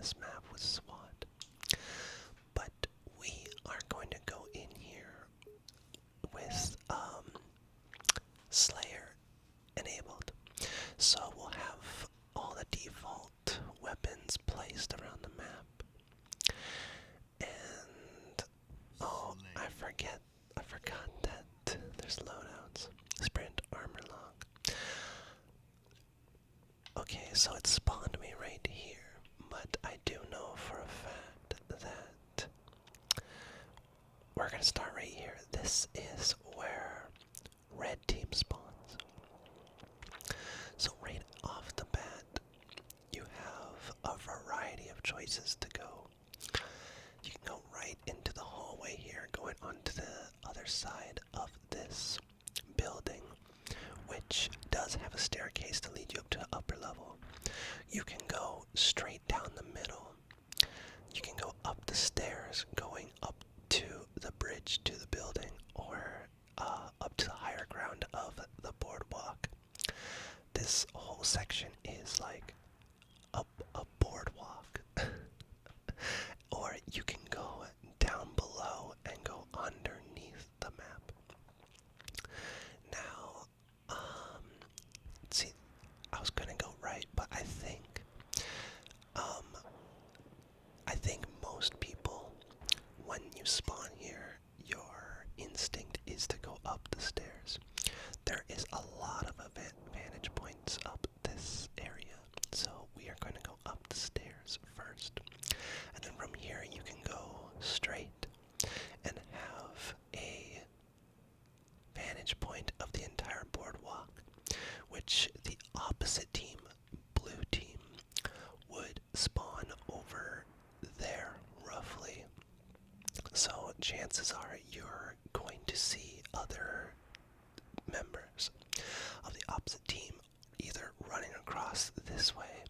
this map with SWAT. But we are going to go in here with Slayer enabled. So we'll have all the default weapons placed around the map. And oh, I forgot that there's loadouts. Sprint, armor lock. Okay, so it spawned me right here, but I do know for a fact that we're gonna start right here. This is where red team spawns. So right off the bat, you have a variety of choices to go. You can go right into the hallway here, going onto the other side of this building, which does have a staircase to lead you up to the upper level. You can go straight down the middle. You can go up the stairs, going up to the bridge to the building, or up to the higher ground of the boardwalk. This whole section is like a boardwalk. Or you can go down below and go underneath the map. Now, see, I was gonna go right, but I think most people, when you spawn here, your instinct is to go up the stairs. There is a lot of vantage points up this area, so we are going to go up the stairs first. And then from here you can go straight and have a vantage point of the entire boardwalk, which the opposite team, blue team, would spawn over there roughly. So chances are you're going to see other members of the opposite team either running across this way,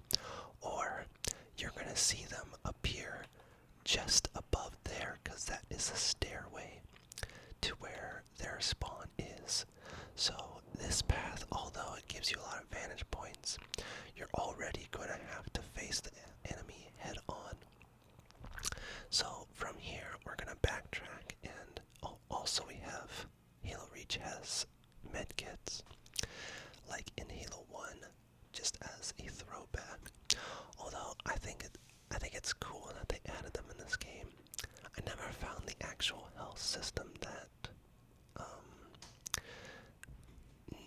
or you're going to see them appear just above there, because that is a stairway to where their spawn is. So this path, although it gives you a lot of vantage points, you're already going to have to face the enemy head on. So from here we're going to backtrack, and also we have Halo Reach has medkits like in Halo 1, just as a throwback. Although I think it's cool that they added them in this game. I never found the actual health system that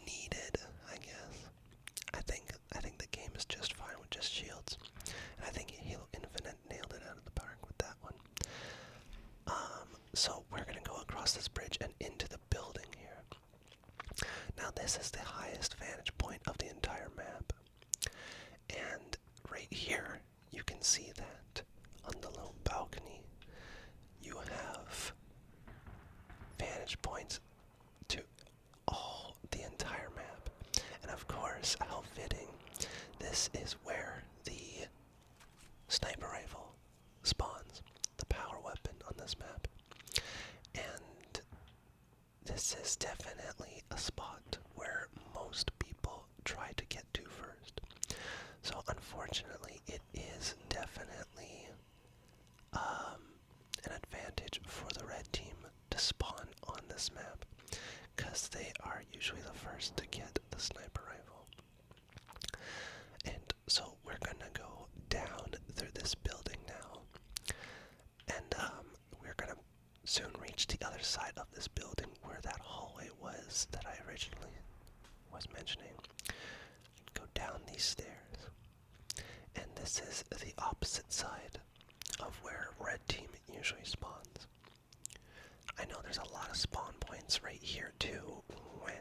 needed, I guess. I think the game is just fine with just shields. And I think Halo Infinite nailed it out of the park with that one. So we're gonna go across this bridge and into the building here. Now this is the highest vantage point of the entire map. And right here, you can see that on the little balcony, you have vantage points to all the entire map. And of course, how fitting, this is where the sniper rifle spawns, the power weapon on this map. And this is definitely a spot where most people try to get to first. So unfortunately, it is definitely an advantage for the red team to spawn on this map, because they are usually the first to get the sniper rifle. And so we're gonna go down through this building now, and we're gonna soon reach the other side of this building where that hallway was that I originally was mentioning. Go down these stairs, and this is the opposite side of where red team usually spawns. I know there's a lot of spawn points right here too when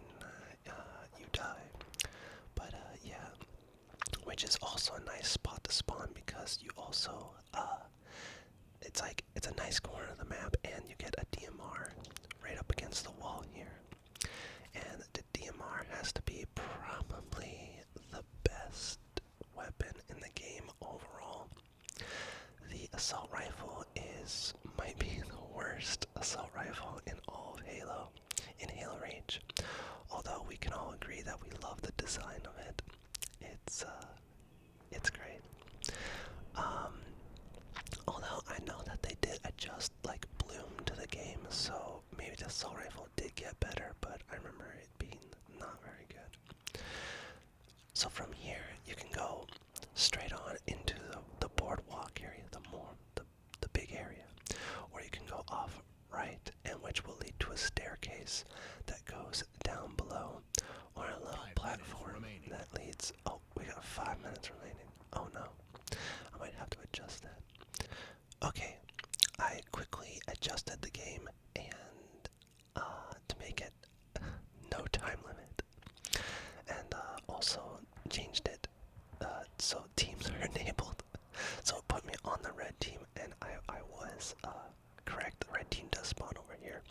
you die, but yeah, which is also a nice spot to spawn, because you also it's a nice corner of the map, and you get a DMR right up against the wall here. And the DMR has to be probably the best weapon in the game overall. The assault rifle might be the worst assault rifle in all of Halo, in Halo Reach. Although we can all agree that we love the design of it. It's great. so maybe the assault rifle did get better, but I remember it being not very good. So from here, you can go straight on into the boardwalk area, the big area, or you can go off right, and which will lead to a staircase that goes down below, or a little platform that leads. Oh, we got 5 minutes remaining. Oh no, I might have to adjust that. Okay, I quickly adjusted the game and to make it no time limit, and also changed it so teams are enabled. So it put me on the red team, and I was correct. The red team does spawn over here.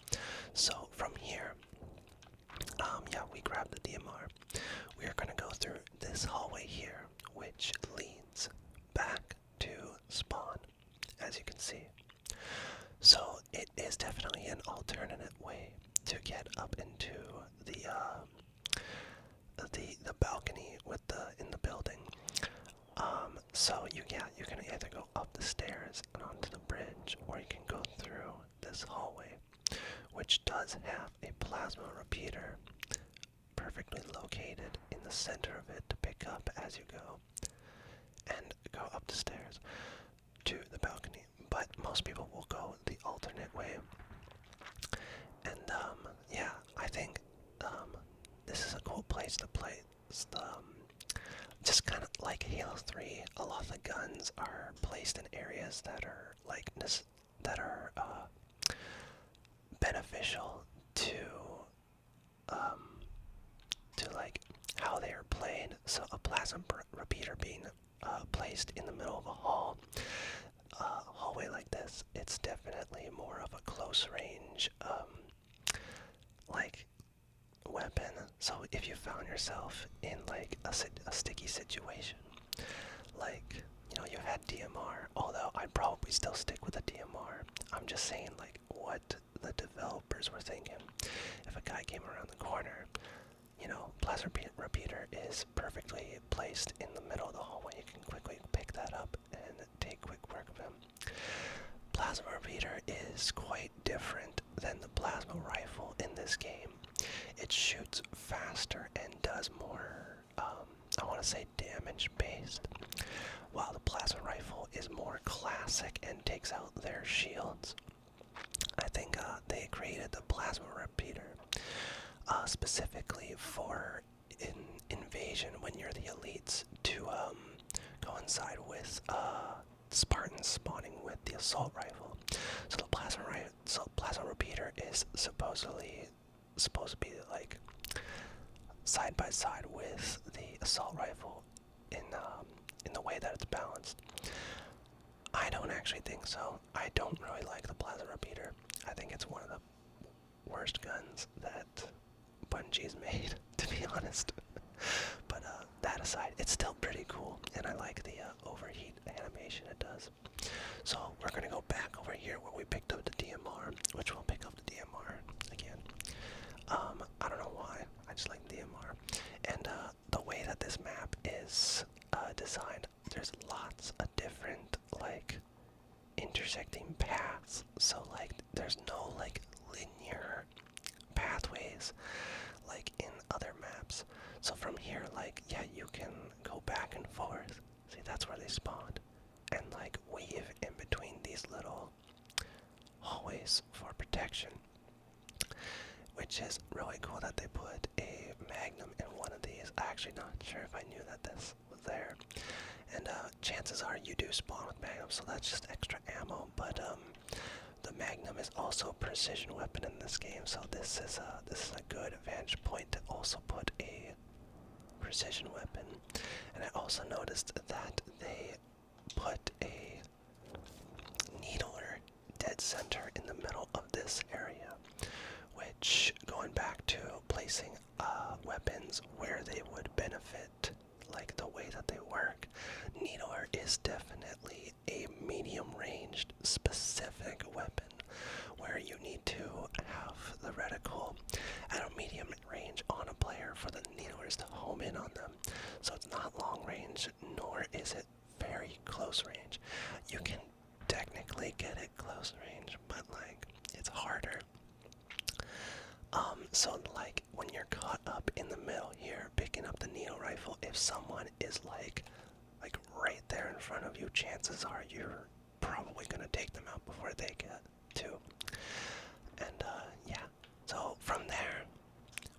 So from here, yeah, we grabbed the DMR. We are gonna go through this hallway here, which leads back to spawn, as you can see. So it is definitely an alternate way to get up into the balcony with in the building. So you can either go up the stairs and onto the bridge, or you can go through this hallway, which does have a plasma repeater perfectly located in the center of it to pick up as you go, and go up the stairs to the balcony. But most people will go the alternate way. And yeah, I think this is a cool place to play. It's just kind of like Halo 3. A lot of the guns are placed in areas that are like beneficial to like how they are played. So a plasma repeater being placed in the middle of a hallway like this, it's definitely more of a close range like weapon. So if you found yourself in like a sticky situation, like, you know, you had DMR, although I'd probably still stick with a DMR. I'm just saying like what the developers were thinking. If a guy came around the corner, you know, plasma repeater is perfectly placed in the middle of the hallway. You can quickly pick that up and take quick work of him. Plasma repeater is quite different than the plasma rifle in this game. It shoots faster and does more, I want to say damage based, while the plasma rifle is more classic and takes out their shields. I think they created the plasma repeater specifically for invasion when you're the elites to coincide with Spartans spawning with the assault rifle. So the plasma repeater is supposed to be like side by side with the assault rifle in the way that it's balanced. I don't actually think so. I don't really like the plasma repeater. I think it's one of the worst guns that Bungie's made, to be honest. But that aside, it's still pretty cool, and I like the overheat animation it does. So we're gonna go back over here where we picked up the DMR, which we'll pick up the DMR again. I don't know why, I just like the DMR. And the way that this map is designed, there's lots of different like intersecting paths. So like there's no like linear pathways like in other maps. So from here, like, yeah, you can go back and forth. See, that's where they spawned. And like weave in between these little hallways for protection. Which is really cool that they put a magnum in one of these. I'm actually not sure if I knew that this was there. And chances are you do spawn with magnums, so that's just extra ammo. But the magnum is also a precision weapon in this game, so this is a good vantage point to also put a precision weapon. And I also noticed that they put a needler dead center in the middle of this area, which, going back to placing weapons where they would benefit, like the way that they work, needler is definitely a medium-ranged specific weapon where you need to have the reticle at a medium range on a player for the needlers to home in on them. So it's not long range, nor is it very close range. You can technically get it close range, but like gets harder. So like when you're caught up in the middle here, picking up the needle rifle, if someone is like right there in front of you, chances are you're probably gonna take them out before they get to. And yeah, so from there,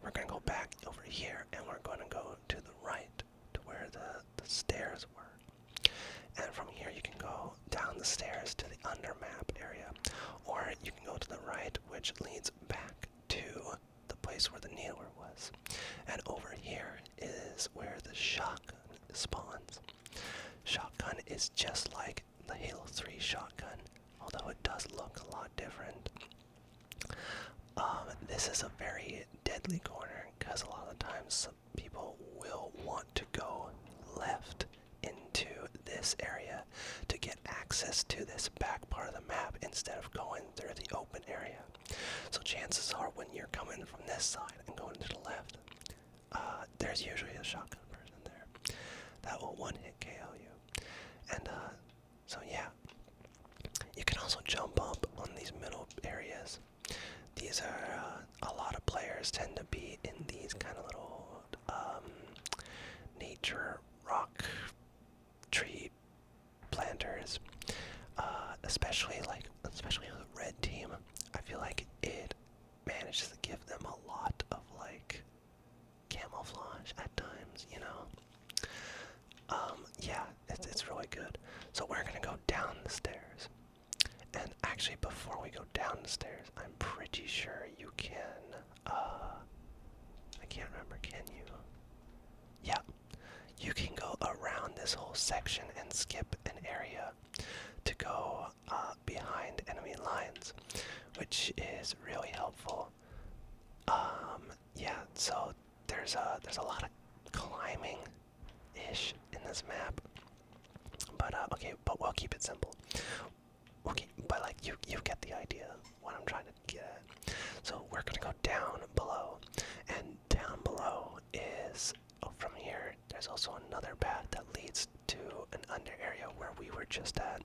we're gonna go back over here, and we're gonna go to the right to where the stairs were. And from here, you can go down the stairs to the undermap area, or you can go to the right, which leads back to the place where the needler was. And over here is where the shotgun spawns. Shotgun is just like the Halo 3 shotgun, although it does look a lot different. This is a very deadly corner because a lot of times people will want to go left into this area to get access to this back part of the map instead of going through the open area. So chances are when you're coming from this side and going to the left, there's usually a shotgun person there that will one-hit KO you. And so yeah, you can also jump up on these middle areas. These are, a lot of players tend to be in these kind of little nature rock tree planters, especially the red team. I feel like it manages to give them a lot of like camouflage at times, you know. Yeah, it's really good. So we're gonna go down the stairs. And actually, before we go down the stairs, I'm pretty sure you can, I can't remember, can you? Yeah, you can go around this whole section and skip an area to go behind enemy lines, which is really helpful. Yeah, so there's a lot of climbing-ish in this map. But, okay, but we'll keep it simple. Okay, but like you get the idea what I'm trying to get at. So we're gonna go down below, and down below is, from here, there's also another path that leads to an under area where we were just at,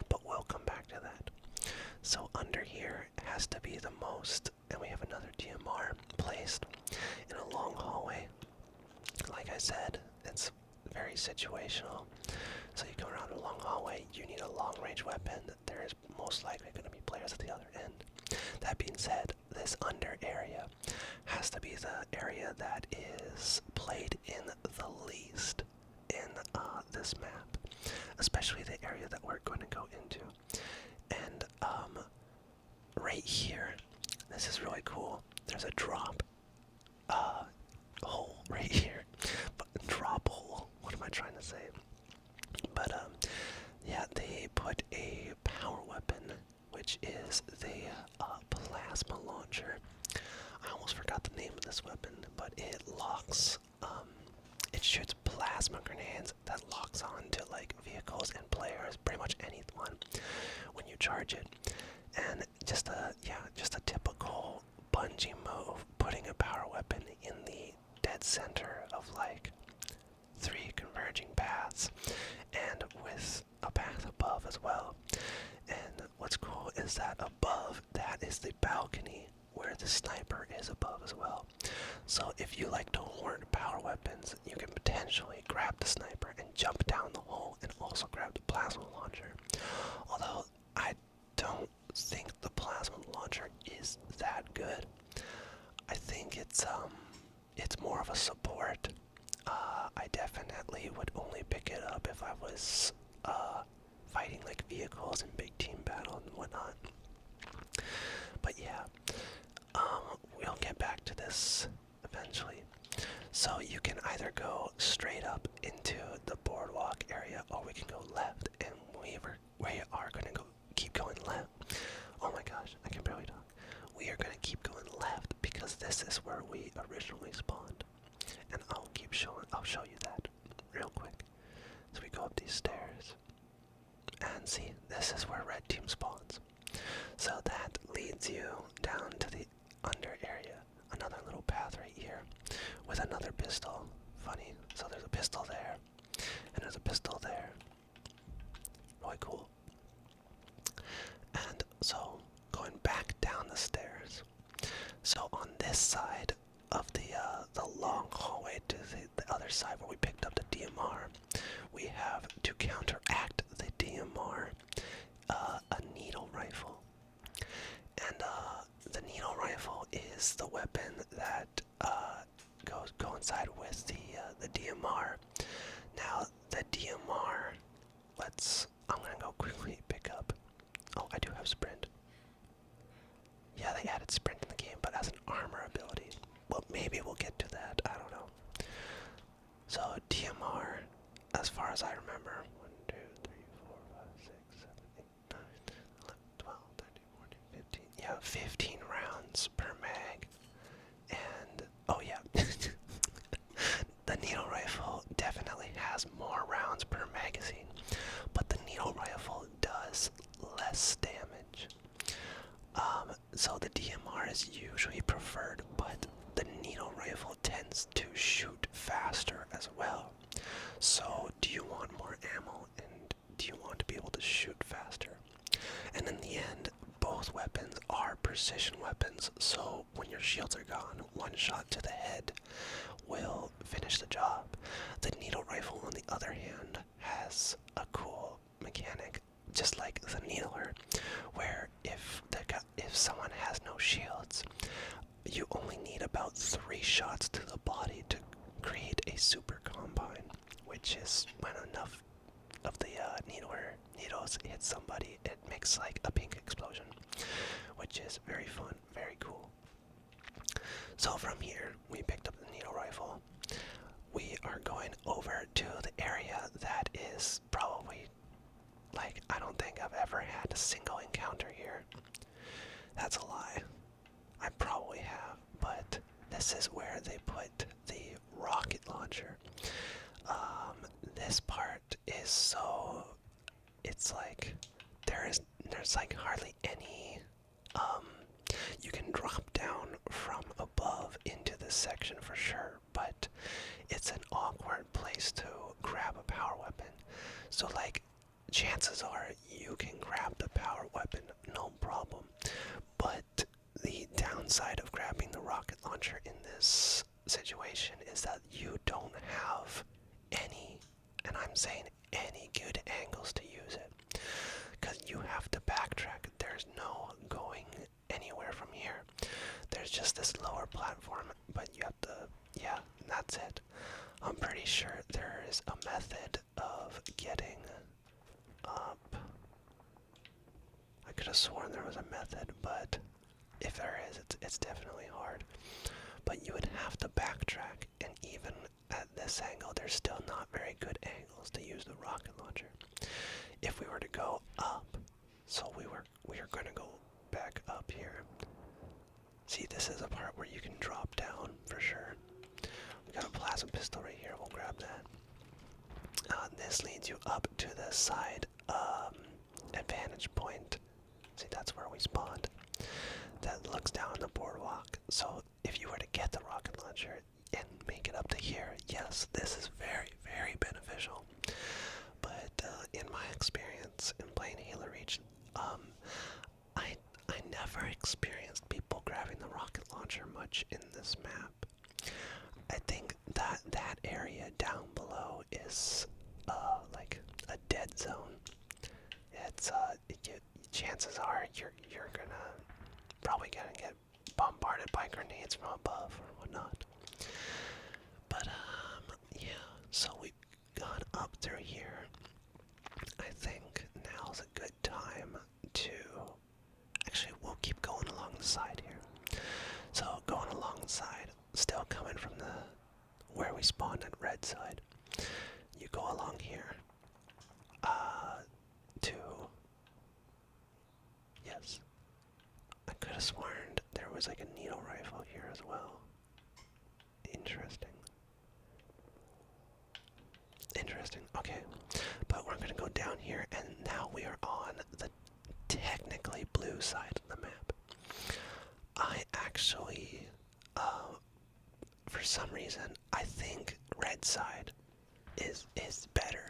but we'll come back to that. So under here has to be the most, and we have another DMR placed in a long hallway. Like I said, it's very situational. So you go around a long hallway, you need a long-range weapon. There is most likely going to be players at the other end. That being said, this under area has to be the area that is played in the least in this map, especially the area that we're going to go into. And right here, this is really cool. There's a drop hole right here, but drop hole. What am I trying to say? But yeah, they put a power weapon, which is the plasma launcher. I almost forgot the name of this weapon, but it locks, it shoots plasma grenades that locks onto like vehicles and players, pretty much anyone, when you charge it. And just a typical Bungie move, putting a power weapon in the dead center of like 3 converging paths, and with a path above as well. And what's cool is that above, that is the balcony where the sniper is above as well. So if you like to hoard power weapons, you can potentially grab the sniper and jump down the hole and also grab the plasma launcher. Although I don't think the plasma launcher is that good. I think it's more of a support. I definitely would only pick it up if I was fighting like vehicles in big team battle and whatnot. But yeah, we'll get back to this eventually. So you can either go straight up into the boardwalk area, or we can go left, and we are going to keep going left. Oh my gosh, I can barely talk. We are going to keep going left because this is where we originally spawned. And I'll show you that real quick. So we go up these stairs, and see, this is where red team spawns. So that leads you down to the under area, another little path right here, with another pistol. Funny, so there's a pistol there, and there's a pistol there. Really cool. And so, going back down this side of the long hallway to the other side where we picked up the DMR, we have to counteract the DMR, a needle rifle. And the needle rifle is the weapon that coincide with the DMR. Now the DMR, I'm gonna go quickly pick up. Oh, I do have sprint. Yeah, they added sprint in the game, but as an armor ability. Well, maybe we'll get to that. I don't know. So DMR, as far as I remember, 1, 2, 3, 4, 5, 6, 7, 8, 9, 10, 11, 12, 13, 14, 15. Yeah, 15 rounds per mag. And oh yeah, the needle rifle definitely has more rounds per magazine, but the needle rifle does less damage. So the DMR is usually preferred, but the needle rifle tends to shoot faster as well. So do you want more ammo, and do you want to be able to shoot faster? And in the end, both weapons are precision weapons, so when your shields are gone, one shot to the head will finish the job. The needle rifle, on the other hand, has a cool mechanic, just like the needler, where if someone has no shields, you only need about 3 shots to the body to create a super combine, which is when enough of the needles hit somebody, it makes like a pink explosion, which is very fun, very cool. So from here, we picked up the needle rifle. We are going over to the area that is probably, like, I don't think I've ever had a single encounter here. That's a lie. I probably have, but this is where they put the rocket launcher. This part is so, it's like, there's like hardly any, you can drop down from above into this section for sure, but it's an awkward place to grab a power weapon. So like, chances are you can grab the power weapon, no problem. But the downside of grabbing the rocket launcher in this situation is that you don't have any, and I'm saying any, good angles to use it. Because you have to backtrack. There's no going anywhere from here. There's just this lower platform, but you have to, yeah, that's it. I'm pretty sure there is a method of getting up. I could have sworn there was a method, but if there is, it's definitely hard. But you would have to backtrack, and even at this angle, there's still not very good angles to use the rocket launcher. If we were to go up, so we are going to go back up here. See, this is a part where you can drop down for sure. We got a plasma pistol right here. We'll grab that. This leads you up to the side advantage point. See, that's where we spawned. That looks down the boardwalk. So if you were to get the rocket launcher and make it up to here, yes, this is very, very beneficial. But in my experience in playing Halo Reach, I never experienced people grabbing the rocket launcher much in this map. I think that area down below is like a dead zone. It's chances are you're probably gonna get bombarded by grenades from above or whatnot. But yeah, so we've gone up through here. I think now's a good time to, actually we'll keep going along the side here. So going along the side, still coming from where we spawned at red side. You go along here to, yes, I could have sworn there was like a needle rifle here as well. Interesting. Okay, but we're gonna go down here, and now we are on the technically blue side of the map. I actually, for some reason, I think red side is better.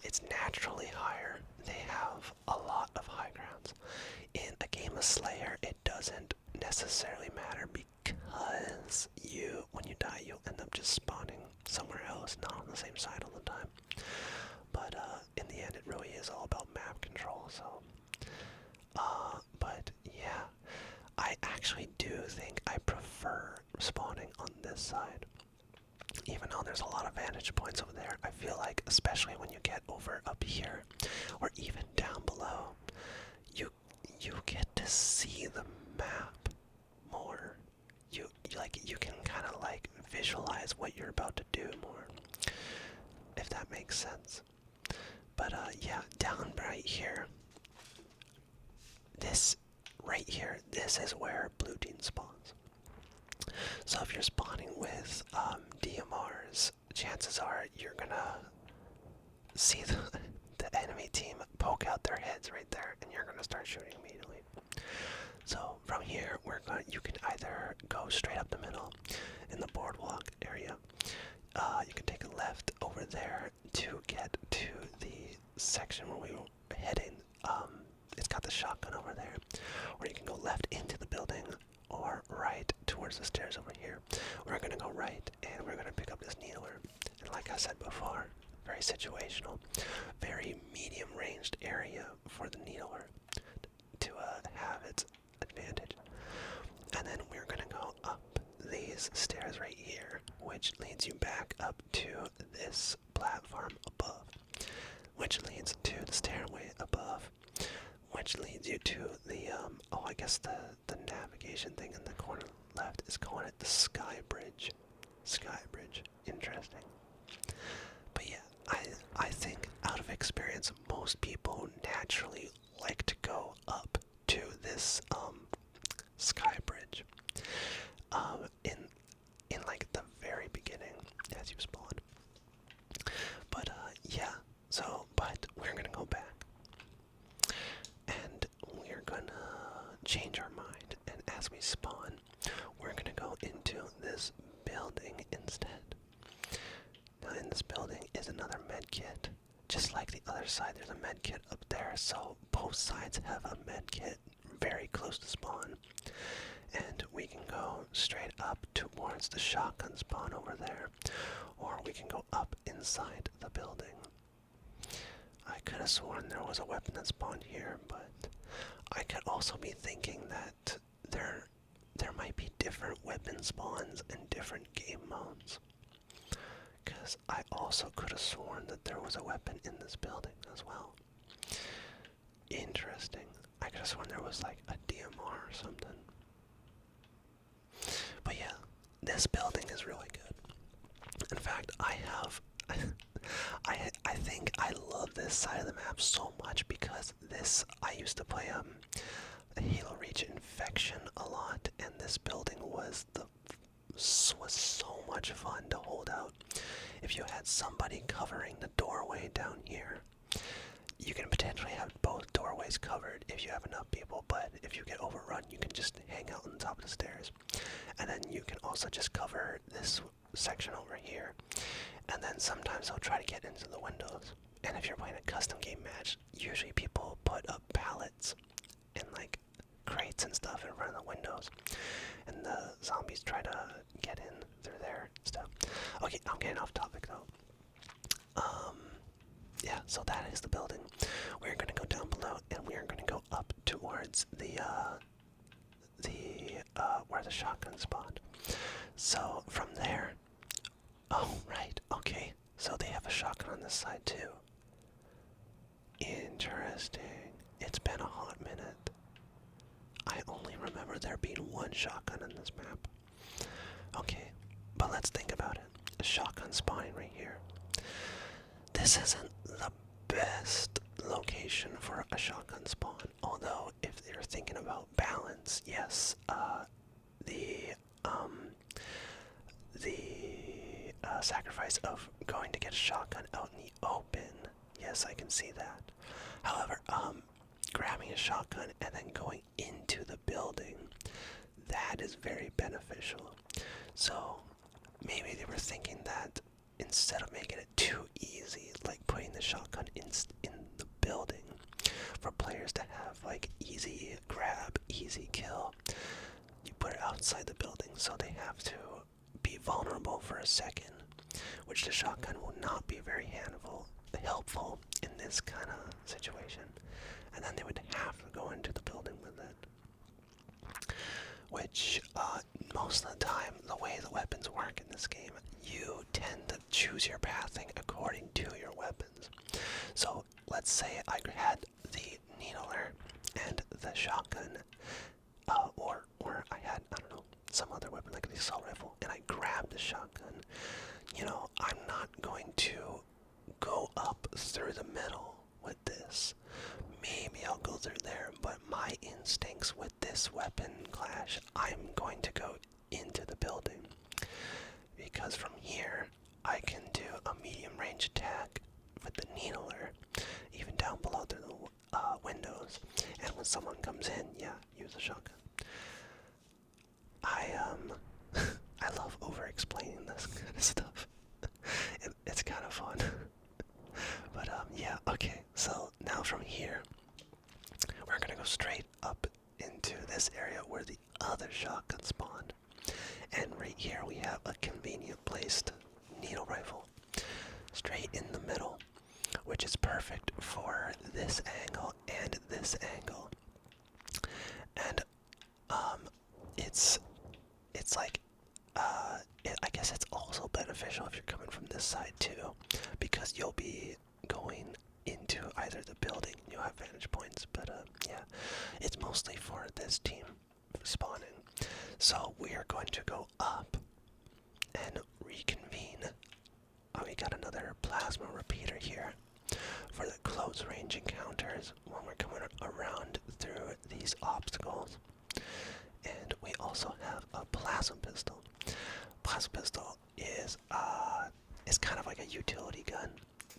It's naturally higher. They have a lot of high grounds. In a game of Slayer, it doesn't necessarily matter because same side all the time. But in the end, it really is all about map control. So, but yeah, I actually do think I prefer spawning on this side. Even though there's a lot of vantage points over there, I feel like, especially when you get over up here, or even down below, you get to see the map more. You can kind of like visualize what you're about to do more, if that makes sense. But yeah, down right here, this right here, this is where blue team spawns. So if you're spawning with DMRs, chances are you're gonna see the enemy team poke out their heads right there, and you're gonna start shooting immediately. So from here, you can either go straight up the middle in the boardwalk area. You can take a left over there to get to the section where we were heading. It's got the shotgun over there. Or you can go left into the building, or right towards the stairs over here. We're gonna go right, and we're gonna pick up this needler. And like I said before, very situational, very medium-ranged area for the needler to have its advantage. And then we're gonna go up these stairs right here, which leads you back up to this platform above, which leads to the stairway above, which leads you to the I guess the navigation thing in the corner left is calling it the Sky Bridge. Sky Bridge. Interesting. But yeah, I think out of experience, most people naturally like to go up to this Sky Bridge. In like the very beginning as you spawn. But yeah, but we're gonna go back. And we're gonna change our mind, and as we spawn, we're gonna go into this building instead. Now in this building is another med kit. Just like the other side, there's a med kit up there, so both sides have a med kit very close to spawn. And we can go straight up towards the shotgun spawn over there, or we can go up inside the building. I could have sworn there was a weapon that spawned here, but I could also be thinking that there might be different weapon spawns in different game modes. Because I also could have sworn that there was a weapon in this building as well. Interesting. I could have sworn there was like a DMR or something. But yeah, this building is really good. In fact, I think I love this side of the map so much because I used to play Halo Reach Infection a lot, and this building was so much fun to hold out. If you had somebody covering the doorway down here, you can potentially have both doorways covered if you have enough people, but if you get overrun, you can just hang out on top of the stairs. And then you can also just cover this section over here. And then sometimes they'll try to get into the windows. And if you're playing a custom game match, usually people put up pallets and like crates and stuff in front of the windows. And the zombies try to get in through there and stuff. Okay, I'm getting off topic though. Yeah, so that is the building. We're gonna go down below, and we are gonna go up towards where the shotgun spawned. So from there, oh right, okay. So they have a shotgun on this side too. Interesting. It's been a hot minute. I only remember there being one shotgun in this map. Okay, but let's think about it. A shotgun spawning right here. This isn't the best location for a shotgun spawn, although if you're thinking about balance, yes, the sacrifice of going to get a shotgun out in the open, yes, I can see that. However, grabbing a shotgun and then going into the building, that is very beneficial. So maybe they were thinking that instead of making it too easy, like putting the shotgun in the building for players to have like easy grab, easy kill, you put it outside the building so they have to be vulnerable for a second which the shotgun will not be very helpful in this kind of situation. And then they would have to go into the building with it. Which, most of the time, the way the weapons work in this game, you tend to choose your pathing according to your weapons. So, let's say I had the needler and the shotgun, or I had, I don't know, some other weapon like the assault rifle, and I grabbed the shotgun. You know, I'm not going to go up through the middle with this. Maybe I'll go through there, but my instincts with this weapon clash, I'm going to go into the building. Because from here, I can do a medium range attack with the needler, even down below through the windows. And when someone comes in, yeah, use a shotgun. I love over-explaining this kind of stuff. It's kind of fun. But yeah, okay. So now from here, we're gonna go straight up into this area where the other shotgun spawned. And right here we have a convenient placed needle rifle straight in the middle, which is perfect for this angle and this angle. And it's like I guess it's also beneficial if you're coming from this side too, because you'll be going into either the building, you'll have vantage points, but yeah, it's mostly for this team spawning. So we are going to go up and reconvene. Oh, we got another plasma repeater here for the close range encounters when we're coming around through these obstacles. And we also have a plasma pistol. Plasma pistol is kind of like a utility gun.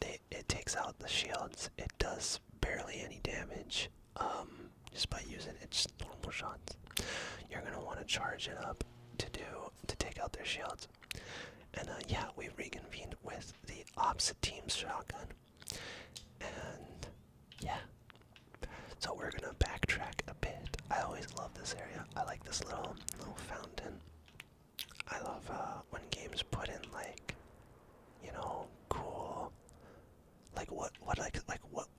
It takes out the shields. It does barely any damage just by using it, just normal shots. You're gonna want to charge it up to take out their shields. And yeah, we reconvened with the opposite team's shotgun. And yeah, so we're gonna backtrack a bit. I always love this area. I like this little fountain. I love when games put in, like, you know, cool, like what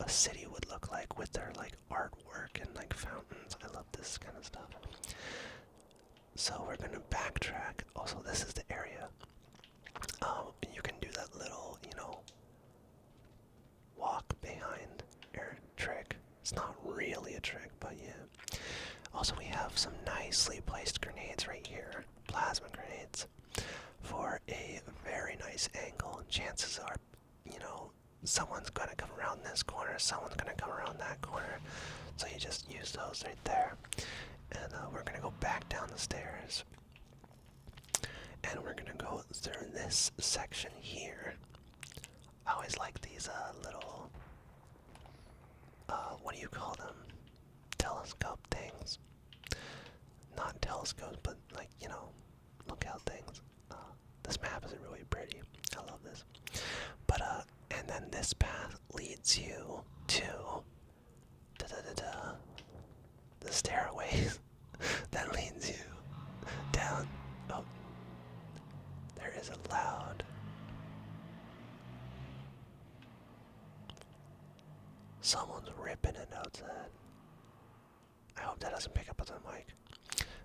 a city would look like with their like artwork and like fountains. I love this kind of stuff. So we're gonna backtrack. Also, this is the area. You can do that little, you know, walk behind your trick. It's not really a trick, but yeah. Also, we have some nicely placed grenades right here, plasma grenades, for a very nice angle. Chances are, you know, someone's gonna come around this corner, someone's gonna come around that corner, so you just use those right there. And we're gonna go back down the stairs, and we're gonna go through this section here. I always like these little, what do you call them? Telescope things. Not telescopes, but like, you know, lookout things. This map is really pretty. I love this. But and then this path leads you to the stairways that leads you down. Oh, there is a loud. Someone's ripping it outside. I hope that doesn't pick up on the mic.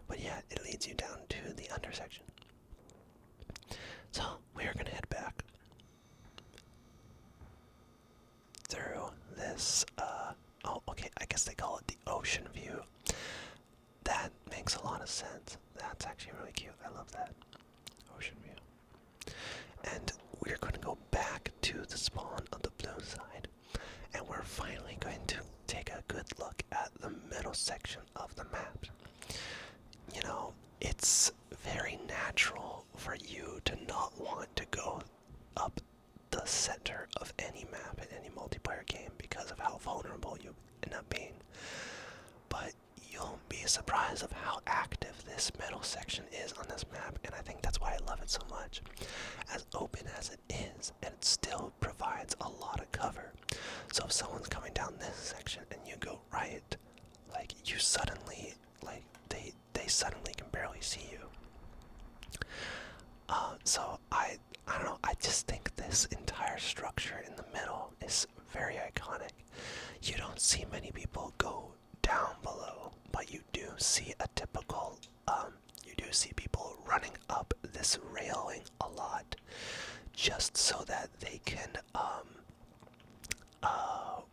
But yeah, it leads you down to the undersection. So, we are gonna head back through this, oh, okay, I guess they call it the ocean view. That makes a lot of sense. That's actually really cute. I love that. Ocean view. And we're gonna go back to the spawn of the blue side. And we're finally going to take a good look at the middle section of the map. You know, it's very natural for you to not want to go up the center of any map in any multiplayer game because of how vulnerable you end up being. But you'll be surprised of how active this middle section is on this map, and I think that's why I love it so much. As open as it is, and it still provides a lot of cover. So if someone's coming down this section and you go right, like, you suddenly, like, they suddenly can barely see you. So I don't know, very iconic. You don't see many people go down below, but you do see a typical, you do see people running up this railing a lot, just so that they can,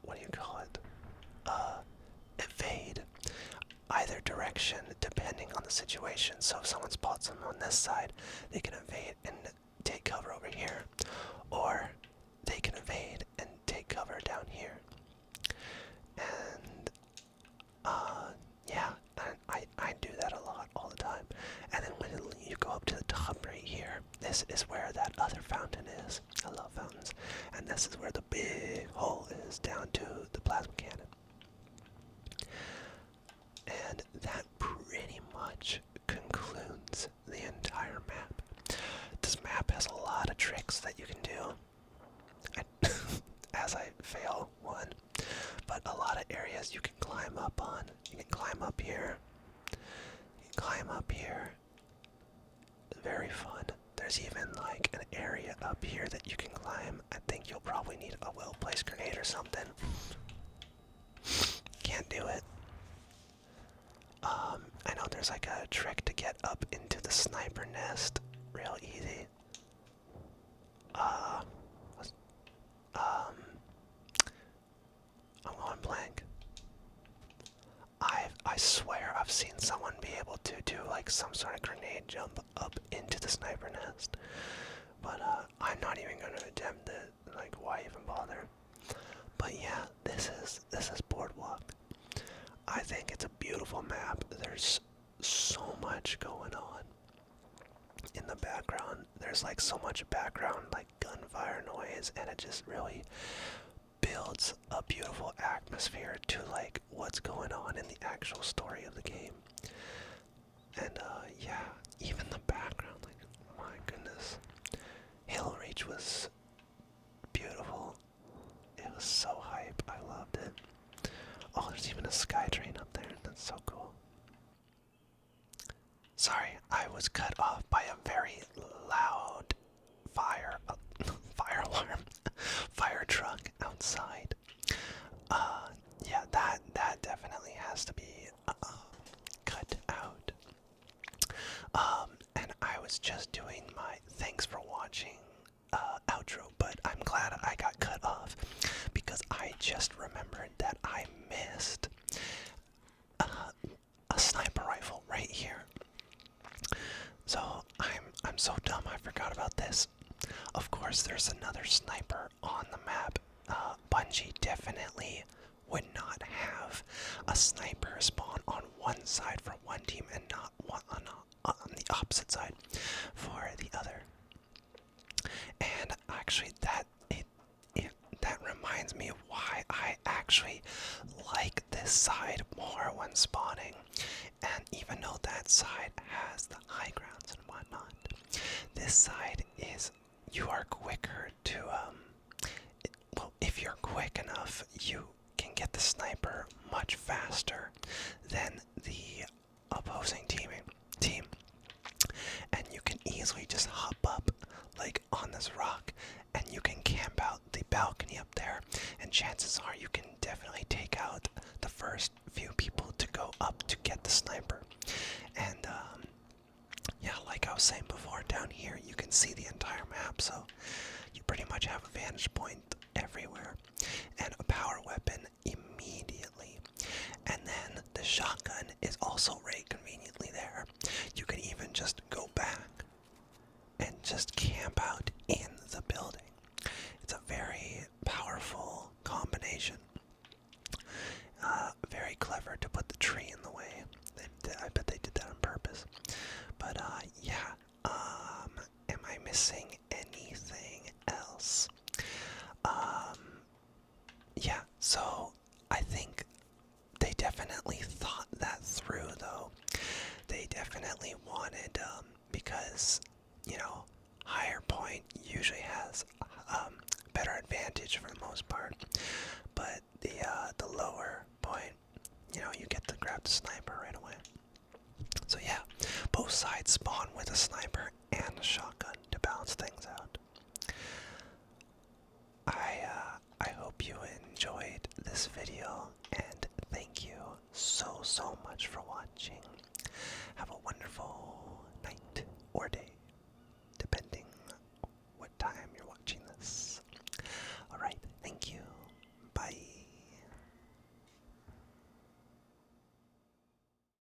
what do you call it? Evade either direction depending on the situation. So if someone spots them on this side, they can evade and take cover over here, or they can evade and take cover down here. And yeah, I do that a lot all the time. And then when you go up to the top right here, this is where that other fountain is. I love fountains. And this is where the big hole is down to the plasma cannon. And that pretty much concludes the entire map. This map has a lot of tricks that you can do. As I fail one. But a lot of areas you can climb up on. You can climb up here. You can climb up here. Very fun. There's even like an area up here that you can climb. I think you'll probably need a well-placed grenade or something. Can't do it. I know there's like a trick to get up into the sniper nest real easy. I'm going blank. I swear I've seen someone be able to do like some sort of grenade jump up into the sniper nest. But I'm not even gonna attempt it. Like, why even bother? But yeah, this is Boardwalk. I think it's a beautiful map. There's so much going on in the background. There's like so much background, like gunfire noise, and it just really builds a beautiful atmosphere to like what's going on in the actual story of the game. And yeah, even the background, like, my goodness. Halo Reach was beautiful. It was so hype. I loved it. Oh, there's even a SkyTrain up there. That's so cool. Sorry, I was cut off by a very loud fire alarm, fire truck outside. Yeah, that definitely has to be cut out. And I was just doing my thanks for watching outro, but I'm glad I got cut off because I just remembered that I missed a sniper rifle right here. So I'm so dumb I forgot about this. Of course, there's another sniper on the map. Bungie definitely would not have a sniper spawn on one side for one team and not one on the opposite side for the other. And actually, that reminds me of why I actually like this side more when spawning. And even though that side has the high grounds and whatnot, this side is, you are quicker to, well, if you're quick enough, you can get the sniper much faster than the opposing team. And you can easily just hop up, like, on this rock, and you can camp out the balcony up there, and chances are you can definitely take out the first few people to go up to get the sniper. And yeah, like I was saying before, down here you can see the entire map, so you pretty much have a vantage point everywhere, and a power weapon immediately. And then the shotgun is also right conveniently there. You can even just go back and just camp out in the building. It's a very powerful combination. Very clever to put the tree in the way. I bet they did that on purpose. But yeah, am I missing anything else? Yeah, so I think they definitely thought that through, though. They definitely wanted, because, you know, higher point usually has better advantage for the most part, but the lower point, you know, you get to grab the sniper right away. So yeah, both sides spawn with a sniper and a shotgun to balance things out. I hope you enjoyed this video, and thank you so much for watching.